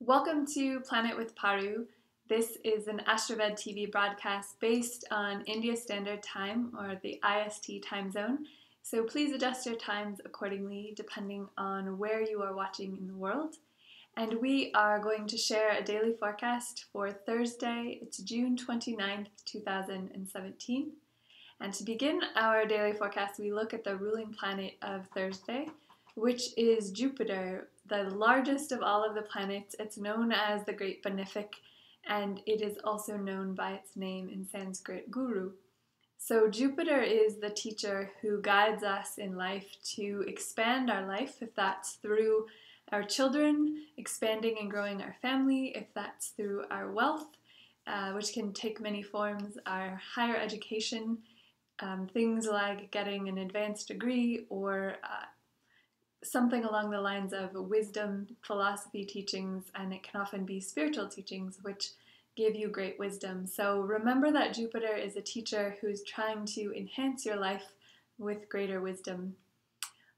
Welcome to Planet with Paru. This is an AstroVed TV broadcast based on India Standard Time, or the IST time zone, so please adjust your times accordingly depending on where you are watching in the world. And we are going to share a daily forecast for Thursday. It's June 29th, 2017. And to begin our daily forecast, we look at the ruling planet of Thursday, which is Jupiter, the largest of all of the planets. It's known as the Great Benefic, and it is also known by its name in Sanskrit, Guru. So Jupiter is the teacher who guides us in life to expand our life, if that's through our children, expanding and growing our family, if that's through our wealth, which can take many forms, our higher education, things like getting an advanced degree or something along the lines of wisdom, philosophy teachings, and it can often be spiritual teachings which give you great wisdom. So remember that Jupiter is a teacher who's trying to enhance your life with greater wisdom.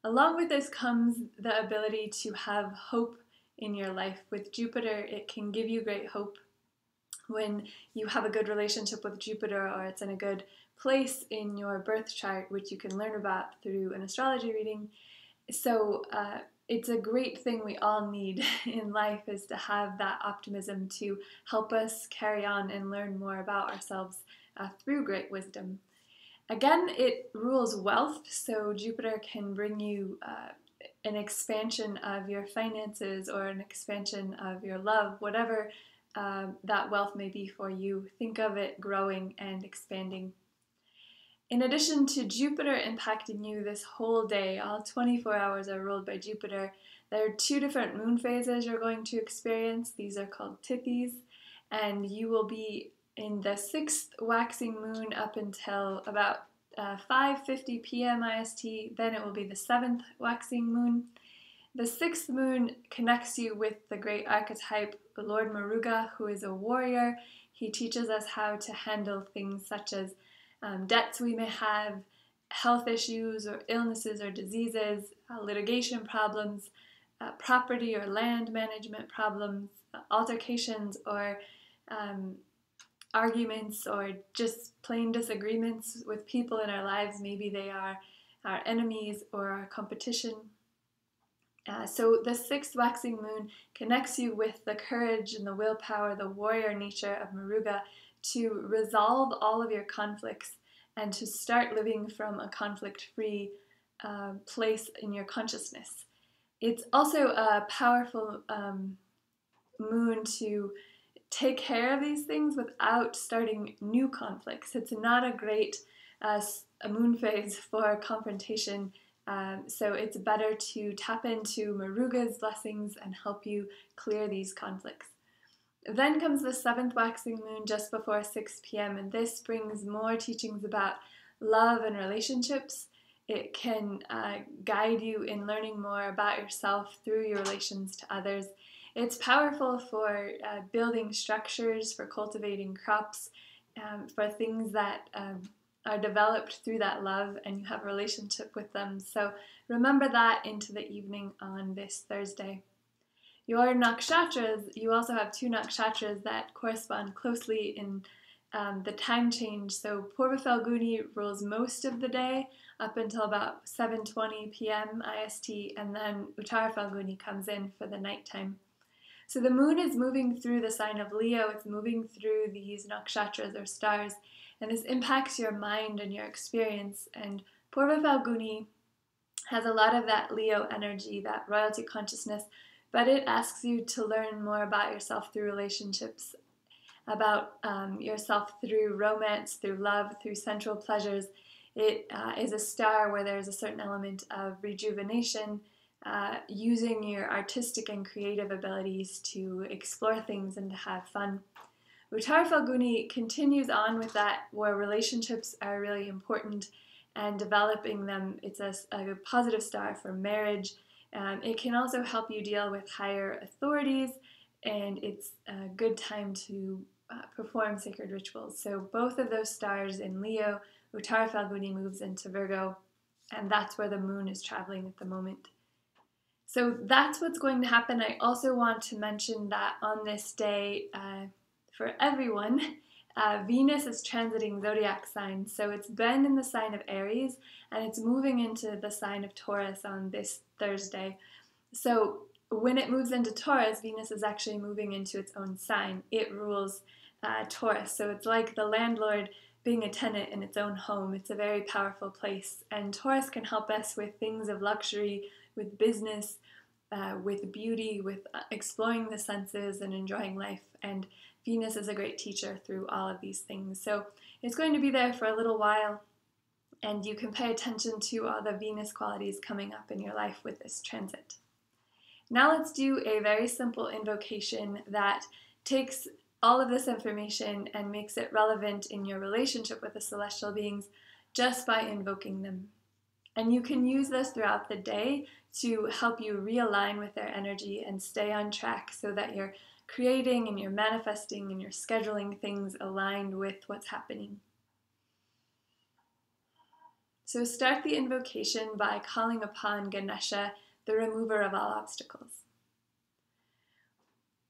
Along with this comes the ability to have hope in your life. With Jupiter, it can give you great hope when you have a good relationship with Jupiter, or it's in a good place in your birth chart, which you can learn about through an astrology reading. So it's a great thing we all need in life, is to have that optimism to help us carry on and learn more about ourselves through great wisdom. Again, it rules wealth, so Jupiter can bring you an expansion of your finances or an expansion of your love, whatever that wealth may be for you. Think of it growing and expanding. In addition to Jupiter impacting you this whole day, all 24 hours are ruled by Jupiter. There are two different moon phases you're going to experience. These are called tithis, and you will be in the 6th waxing moon up until about 5:50 p.m. IST. Then it will be the 7th waxing moon. The 6th moon connects you with the great archetype, Lord Muruga, who is a warrior. He teaches us how to handle things such as debts we may have, health issues or illnesses or diseases, litigation problems, property or land management problems, altercations or arguments, or just plain disagreements with people in our lives. Maybe they are our enemies or our competition. So the 6th waxing moon connects you with the courage and the willpower, the warrior nature of Muruga, to resolve all of your conflicts and to start living from a conflict-free place in your consciousness. It's also a powerful moon to take care of these things without starting new conflicts. It's not a great a moon phase for confrontation, so it's better to tap into Muruga's blessings and help you clear these conflicts. Then comes the 7th waxing moon just before 6 p.m. and this brings more teachings about love and relationships. It can guide you in learning more about yourself through your relations to others. It's powerful for building structures, for cultivating crops, for things that are developed through that love and you have a relationship with them. So remember that into the evening on this Thursday. Your nakshatras, you also have two nakshatras that correspond closely in the time change. So Purva Falguni rules most of the day up until about 7:20 p.m. IST, and then Uttara Falguni comes in for the nighttime. So the moon is moving through the sign of Leo. It's moving through these nakshatras or stars, and this impacts your mind and your experience. And Purva Falguni has a lot of that Leo energy, that royalty consciousness, but it asks you to learn more about yourself through relationships, about yourself through romance, through love, through sensual pleasures. It is a star where there's a certain element of rejuvenation, using your artistic and creative abilities to explore things and to have fun. Uttara Falguni continues on with that, where relationships are really important and developing them. It's a positive star for marriage. It can also help you deal with higher authorities, and it's a good time to perform sacred rituals. So both of those stars in Leo, Uttara Falguni moves into Virgo, and that's where the moon is traveling at the moment. So that's what's going to happen. I also want to mention that on this day, for everyone, Venus is transiting zodiac signs. So it's been in the sign of Aries and it's moving into the sign of Taurus on this Thursday. So when it moves into Taurus, Venus is actually moving into its own sign. It rules Taurus. So it's like the landlord being a tenant in its own home. It's a very powerful place. And Taurus can help us with things of luxury, with business, with beauty, with exploring the senses and enjoying life. And Venus is a great teacher through all of these things. So it's going to be there for a little while, and you can pay attention to all the Venus qualities coming up in your life with this transit. Now let's do a very simple invocation that takes all of this information and makes it relevant in your relationship with the celestial beings just by invoking them. And you can use this throughout the day to help you realign with their energy and stay on track so that you're creating and you're manifesting and you're scheduling things aligned with what's happening. So start the invocation by calling upon Ganesha, the remover of all obstacles.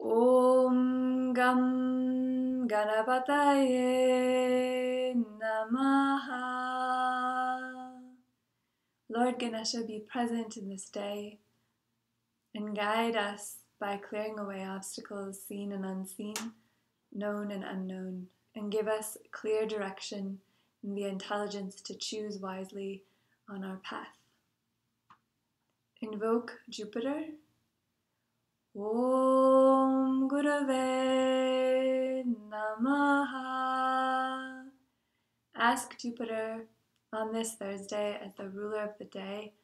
Om Gam Ganapataye Namaha. Lord Ganesha, be present in this day and guide us by clearing away obstacles seen and unseen, known and unknown, and give us clear direction and the intelligence to choose wisely on our path. Invoke Jupiter. Om Gurave Namaha. Ask Jupiter on this Thursday as the ruler of the day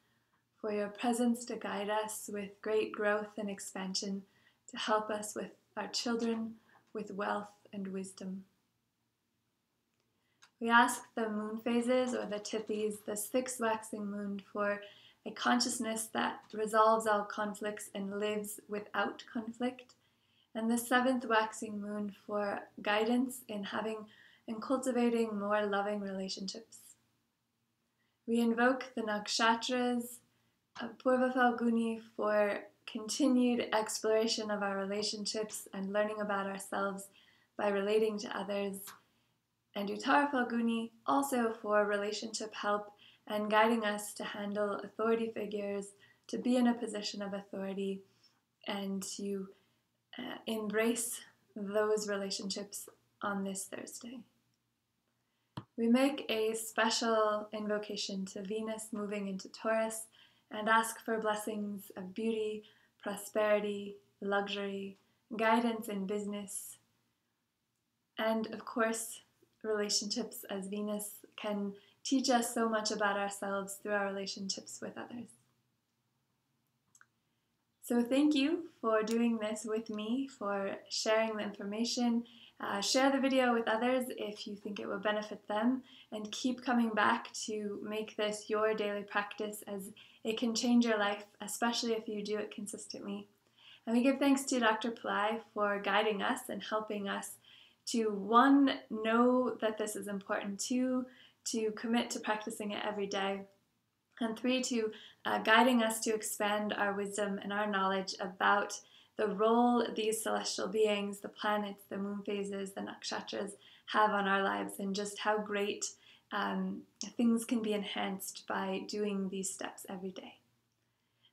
for your presence to guide us with great growth and expansion, to help us with our children, with wealth and wisdom. We ask the moon phases or the tithis, the sixth waxing moon, for a consciousness that resolves all conflicts and lives without conflict, and the seventh waxing moon for guidance in having and cultivating more loving relationships. We invoke the nakshatras of Purva Falguni for continued exploration of our relationships and learning about ourselves by relating to others, and Uttara Falguni also for relationship help and guiding us to handle authority figures, to be in a position of authority, and to embrace those relationships on this Thursday. We make a special invocation to Venus moving into Taurus and ask for blessings of beauty, prosperity, luxury, guidance in business, and of course, relationships, as Venus can teach us so much about ourselves through our relationships with others. So thank you for doing this with me, for sharing the information. Share the video with others if you think it will benefit them, and keep coming back to make this your daily practice, as it can change your life, especially if you do it consistently. And we give thanks to Dr. Pillai for guiding us and helping us to, one, know that this is important, two, to commit to practicing it every day, and three, to guiding us to expand our wisdom and our knowledge about the role these celestial beings, the planets, the moon phases, the nakshatras have on our lives, and just how great things can be enhanced by doing these steps every day.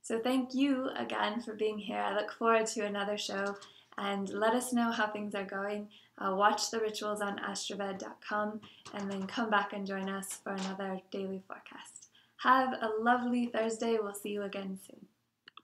So thank you again for being here. I look forward to another show, and let us know how things are going. Watch the rituals on AstroVed.com, and then come back and join us for another daily forecast. Have a lovely Thursday. We'll see you again soon.